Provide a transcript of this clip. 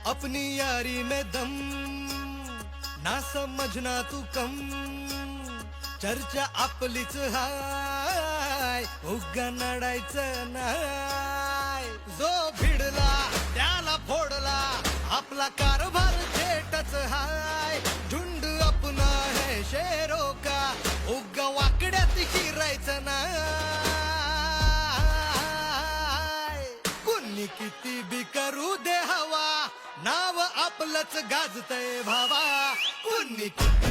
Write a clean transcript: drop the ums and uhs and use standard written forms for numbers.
अपनी यारी में दम ना समजना तू कम चर्चा आपलीच हाय उगा नडायचं नाय जो भिडला त्याला फोडला आपला कारभार थेटच हाय झुंड अपना है शेरों का उगा वाकड्यात शिरायचं नाय कुणी किती बी करू दे हवा नाव आपलंच गाजतय भावा कुणी किती